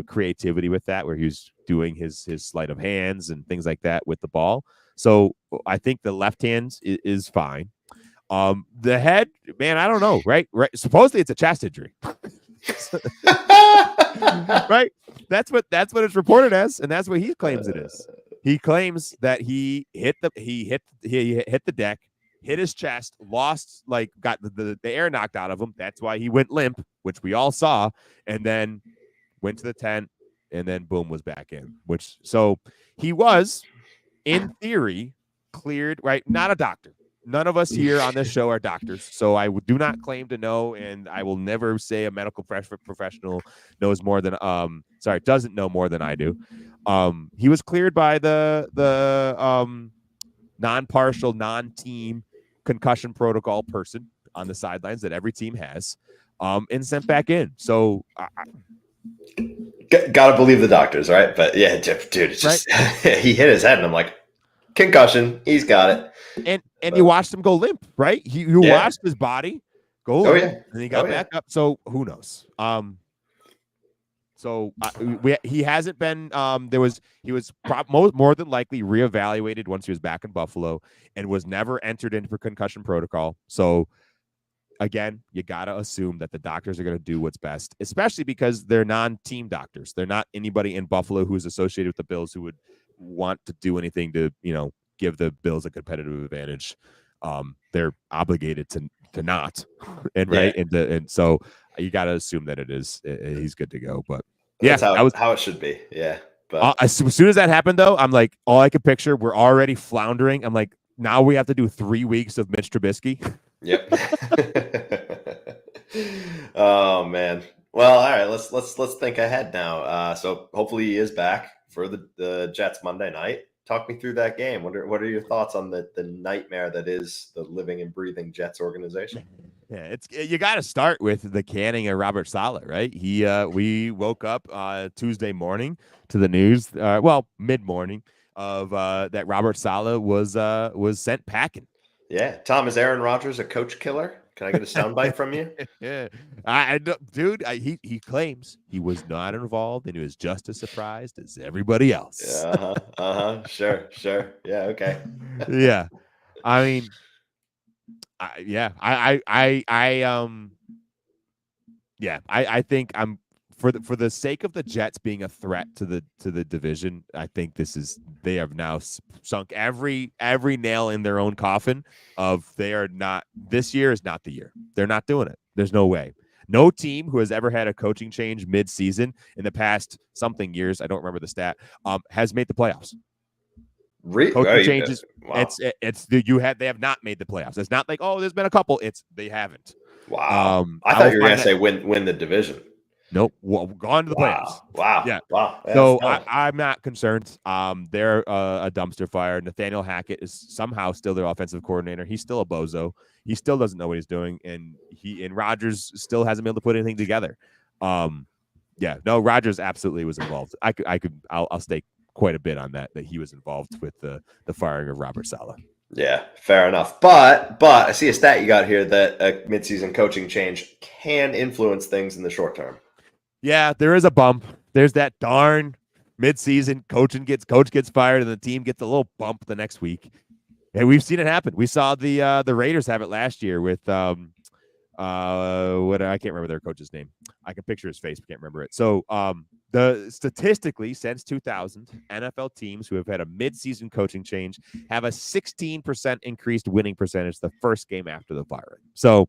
creativity with that, where he was doing his sleight of hands and things like that with the ball. So I think the left hand is fine. The head, man, I don't know. Right. Supposedly it's a chest injury. Right. That's what it's reported as, and that's what he claims it is. He claims that he hit the deck, hit his chest, lost, got the air knocked out of him. That's why he went limp, which we all saw, and then went to the tent, and then boom, was back in. So he was, in theory, cleared, right? Not a doctor. None of us here on this show are doctors, so I do not claim to know, and I will never say a medical professional knows more than doesn't know more than I do. He was cleared by the non-partial, non-team concussion protocol person on the sidelines that every team has, and sent back in. So gotta believe the doctors, right? But yeah, dude, it's just right? He hit his head, and I'm like, concussion, he's got it. And you watched him go limp, right? You watched his body go limp, and he got back up. So who knows? He hasn't been. He was more than likely reevaluated once he was back in Buffalo, and was never entered into concussion protocol. So again, you gotta assume that the doctors are going to do what's best, especially because they're non-team doctors. They're not anybody in Buffalo who's associated with the Bills who would want to do anything to give the Bills a competitive advantage. They're obligated to not, and so you got to assume that he's good to go. But that's how it should be. Yeah. But as soon as that happened, though, I'm like, all I could picture, we're already floundering. I'm like, now we have to do 3 weeks of Mitch Trubisky. Yep. Oh man. Well, all right. Let's think ahead now. So hopefully he is back for the Jets Monday night. Talk me through that game. What are your thoughts on the nightmare that is the living and breathing Jets organization? Yeah, you got to start with the canning of Robert Saleh, right? We woke up Tuesday morning to the news, mid morning of that Robert Saleh was sent packing. Yeah, Tom, is Aaron Rodgers a coach killer? Can I get a soundbite from you? Yeah, he claims he was not involved and he was just as surprised as everybody else. Sure. Yeah, okay. Yeah, I mean, I think I'm for the sake of the Jets being a threat to the division. I think they have now sunk every nail in their own coffin of they are not, this year is not the year. They're not doing it. There's no way. No team who has ever had a coaching change mid-season in the past something years, I don't remember the stat, has made the playoffs. Coaching changes. Wow. They have not made the playoffs. It's not like, oh, there's been a couple. They haven't. Wow. I thought you were going to say win the division. Nope. Well, gone to the playoffs. Wow. Yeah. Wow. So I'm not concerned. They're a dumpster fire. Nathaniel Hackett is somehow still their offensive coordinator. He's still a bozo. He still doesn't know what he's doing, and Rodgers still hasn't been able to put anything together. Rodgers absolutely was involved. I'll stake quite a bit on that he was involved with the firing of Robert Saleh. Yeah, fair enough. But I see a stat you got here that a midseason coaching change can influence things in the short term. Yeah, there is a bump. There's that darn midseason coach gets fired and the team gets a little bump the next week. And we've seen it happen. We saw the Raiders have it last year with what I can't remember their coach's name. I can picture his face, but can't remember it. So the statistically since 2000, NFL teams who have had a midseason coaching change have a 16% increased winning percentage the first game after the firing. So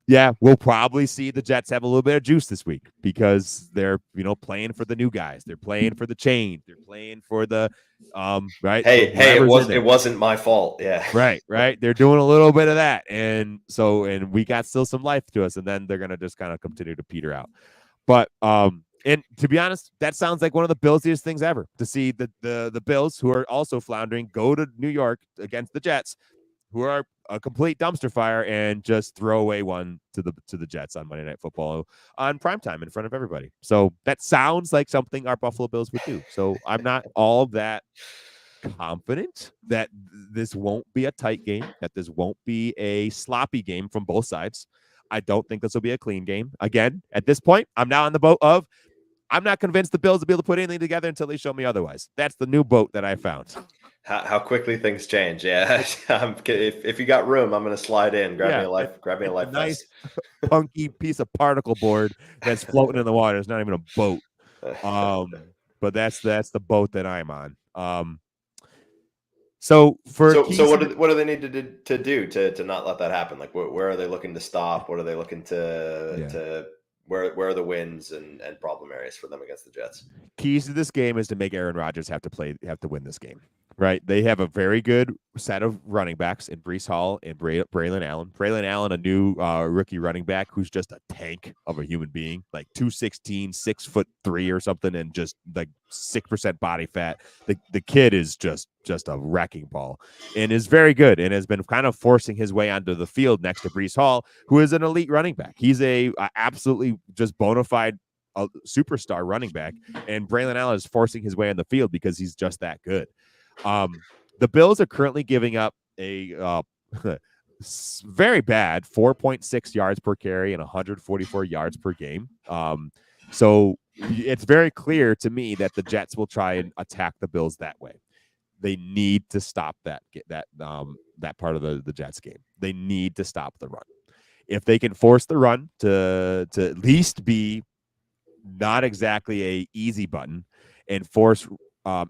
yeah, we'll probably see the Jets have a little bit of juice this week because they're, playing for the new guys. They're playing for the change. They're playing for the, right. Hey, it wasn't my fault. Yeah. Right. They're doing a little bit of that. And we got still some life to us. And then they're going to just kind of continue to peter out. But, and to be honest, that sounds like one of the billsiest things ever to see the Bills, who are also floundering, go to New York against the Jets, who are a complete dumpster fire, and just throw away one to the Jets on Monday Night Football on primetime in front of everybody. So that sounds like something our Buffalo Bills would do. So I'm not all that confident that this won't be a tight game, that this won't be a sloppy game from both sides. I don't think this will be a clean game. Again, at this point, I'm now on the boat of I'm not convinced the Bills will be able to put anything together until they show me otherwise. That's the new boat that I found. How quickly things change. Yeah. If you got room, I'm going to slide in, grab me a life nice punky piece of particle board that's floating in the water. It's not even a boat. But that's the boat that I'm on. So what do they need to do to not let that happen? Like where are they looking to stop? What are they looking to where are the wins and problem areas for them against the Jets? Keys to this game is to make Aaron Rodgers have to win this game. Right. They have a very good set of running backs in Breece Hall and Braylon Allen. Braylon Allen, a new rookie running back who's just a tank of a human being, like 216, 6'3" or something, and just like 6% body fat. The kid is just a wrecking ball and is very good and has been kind of forcing his way onto the field next to Breece Hall, who is an elite running back. He's a absolutely just bona fide superstar running back, and Braylon Allen is forcing his way on the field because he's just that good. The Bills are currently giving up a very bad 4.6 yards per carry and 144 yards per game. So it's very clear to me that the Jets will try and attack the Bills that way. They need to stop that part of the Jets game. They need to stop the run. If they can force the run to at least be not exactly a easy button and force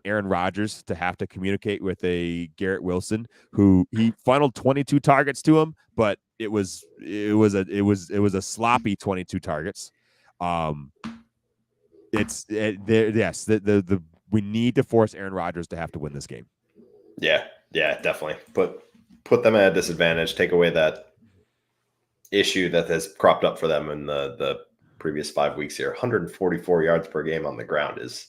Aaron Rodgers to have to communicate with a Garrett Wilson, who he funneled 22 targets to him, but it was a sloppy 22 targets. We need to force Aaron Rodgers to have to win this game. Yeah, definitely. Put them at a disadvantage. Take away that issue that has cropped up for them in the previous 5 weeks here. 144 yards per game on the ground is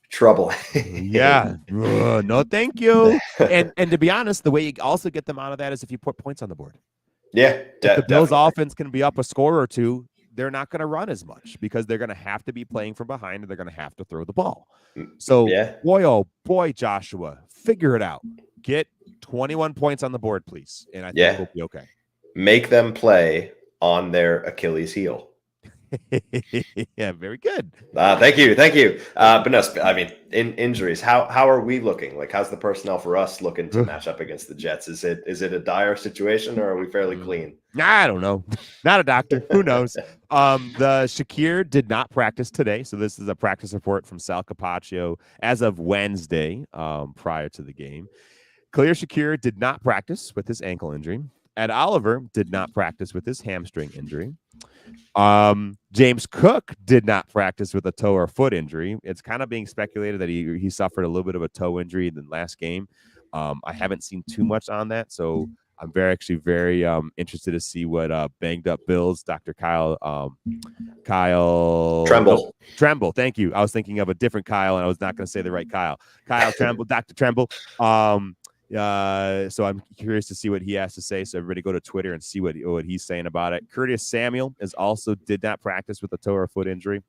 trouble. Yeah. No, thank you. And to be honest, the way you also get them out of that is if you put points on the board. Yeah. If the Bills offense can be up a score or two, they're not going to run as much because they're going to have to be playing from behind and they're going to have to throw the ball. So boy, Joshua, figure it out. Get 21 points on the board, please. And I think we'll be okay. Make them play on their Achilles heel. Yeah, very good. Thank you. But no, I mean, in injuries, how are we looking? Like, how's the personnel for us looking to match up against the Jets? Is it a dire situation or are we fairly clean? I don't know. Not a doctor. Who knows? The Shakir did not practice today, so this is a practice report from Sal Capaccio as of Wednesday, prior to the game. Khalil Shakir did not practice with his ankle injury. Ed Oliver did not practice with his hamstring injury. James Cook did not practice with a toe or foot injury. It's kind of being speculated that he suffered a little bit of a toe injury in the last game. I haven't seen too much on that, so I'm very interested to see what banged up Bills Dr. Kyle Tremble. Thank you. I was thinking of a different Kyle, and I was not going to say the right Kyle. Kyle Tremble, Dr. Tremble. So I'm curious to see what he has to say. So everybody go to Twitter and see what he's saying about it. Curtis Samuel did not practice with a toe or foot injury.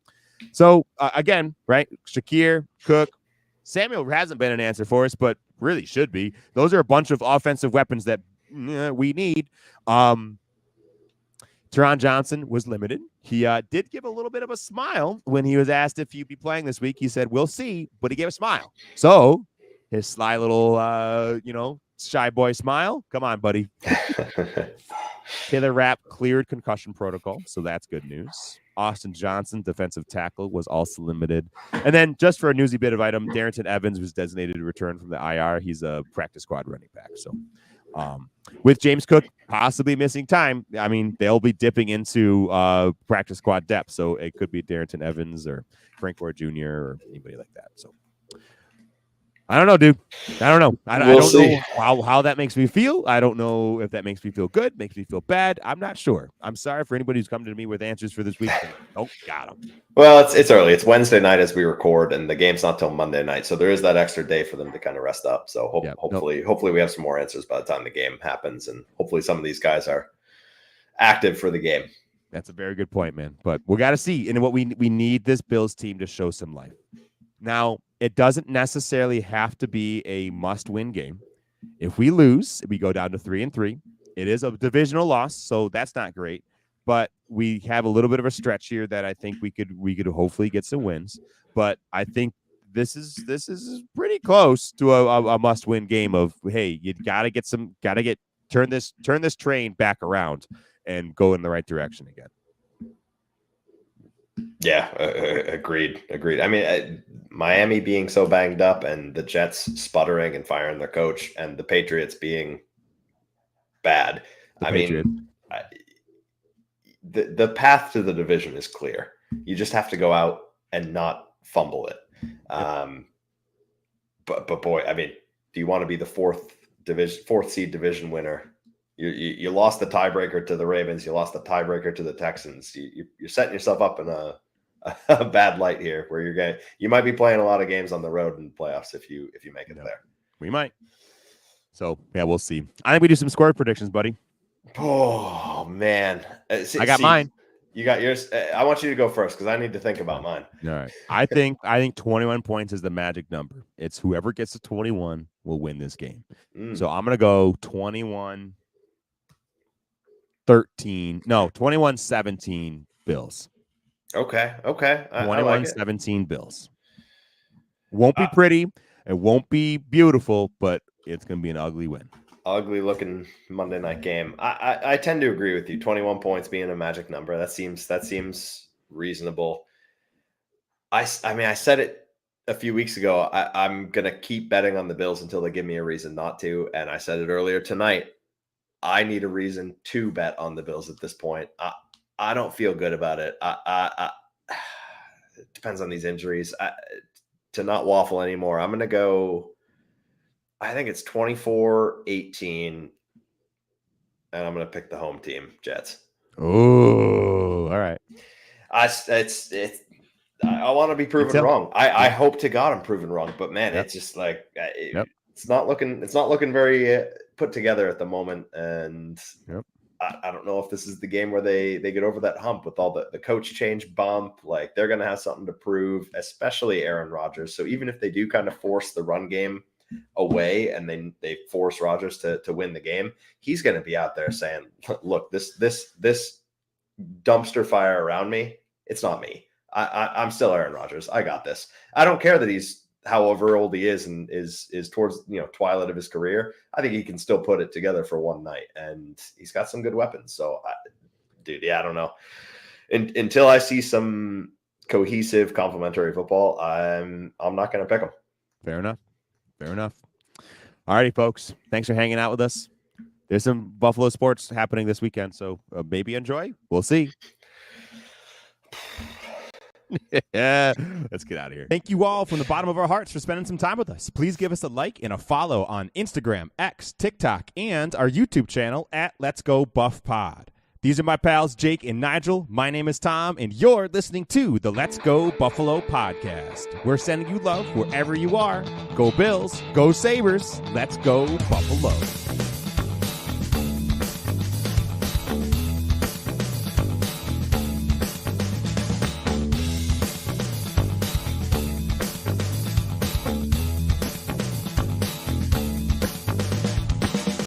So again, right? Shakir, Cook, Samuel hasn't been an answer for us, but really should be. Those are a bunch of offensive weapons that we need. Teron Johnson was limited. He did give a little bit of a smile when he was asked if he'd be playing this week. He said, "We'll see," but he gave a smile. So his sly little, shy boy smile. Come on, buddy. Taylor Rapp cleared concussion protocol, so that's good news. Austin Johnson, defensive tackle, was also limited. And then just for a newsy bit of item, Darrington Evans was designated to return from the IR. He's a practice squad running back. So with James Cook possibly missing time, I mean, they'll be dipping into practice squad depth. So it could be Darrington Evans or Frank Gore Jr. or anybody like that. So I don't know, dude. I don't know. I don't know how that makes me feel. I don't know if that makes me feel good, makes me feel bad. I'm not sure. I'm sorry for anybody who's coming to me with answers for this week. Oh, got them. Well, it's early. It's Wednesday night as we record, and the game's not till Monday night. So there is that extra day for them to kind of rest up. So hopefully we have some more answers by the time the game happens, and hopefully some of these guys are active for the game. That's a very good point, man. But we got to see. And what we need this Bills team to show some life. Now, it doesn't necessarily have to be a must-win game. If we lose, we go down to 3-3. It is a divisional loss, so that's not great. But we have a little bit of a stretch here that I think we could hopefully get some wins. But I think this is pretty close to a must-win game. Of hey, you turn this train back around and go in the right direction again. Yeah, agreed. I mean, Miami being so banged up and the Jets sputtering and firing their coach and the Patriots being bad. The path to the division is clear. You just have to go out and not fumble it. But boy, I mean, do you want to be the fourth seed division winner? You lost the tiebreaker to the Ravens. You lost the tiebreaker to the Texans. You're setting yourself up in a bad light here, where you might be playing a lot of games on the road in the playoffs if you make it there. We might. So yeah, we'll see. I think we do some score predictions, buddy. Oh man, I got mine. You got yours. I want you to go first because I need to think about mine. All right. I think 21 points is the magic number. It's whoever gets to 21 will win this game. So I'm gonna go 21-17 Bills. Okay. 21-17 Bills. Won't be pretty. It won't be beautiful, but it's going to be an ugly win. Ugly looking Monday night game. I tend to agree with you. 21 points being a magic number. That seems reasonable. I mean, I said it a few weeks ago. I'm going to keep betting on the Bills until they give me a reason not to. And I said it earlier tonight. I need a reason to bet on the Bills at this point. I don't feel good about it. It depends on these injuries. To not waffle anymore, I'm going to go, I think it's 24-18, and I'm going to pick the home team, Jets. Oh, all right. I want to be proven wrong. I hope to God I'm proven wrong, but man, it's just like it's not looking very put together at the moment, and I don't know if this is the game where they get over that hump with all the coach change bump. Like, they're going to have something to prove, especially Aaron Rodgers. So even if they do kind of force the run game away and then they force Rodgers to win the game, he's going to be out there saying, look, this dumpster fire around me, it's not me. I'm still Aaron Rodgers. I got this. I don't care that he's however old he is and is towards twilight of his career. I think he can still put it together for one night, and he's got some good weapons. So, I don't know. Until I see some cohesive, complementary football, I'm not going to pick him. Fair enough. All righty, folks. Thanks for hanging out with us. There's some Buffalo sports happening this weekend, so maybe enjoy. We'll see. Yeah, let's get out of here. Thank you all from the bottom of our hearts for spending some time with us. Please give us a like and a follow on Instagram, X, TikTok, and our YouTube channel at Let's Go Buff Pod. These are my pals Jake and Nigel. My name is Tom, and you're listening to the Let's Go Buffalo podcast. We're sending you love wherever you are. Go Bills, go Sabres, let's go Buffalo.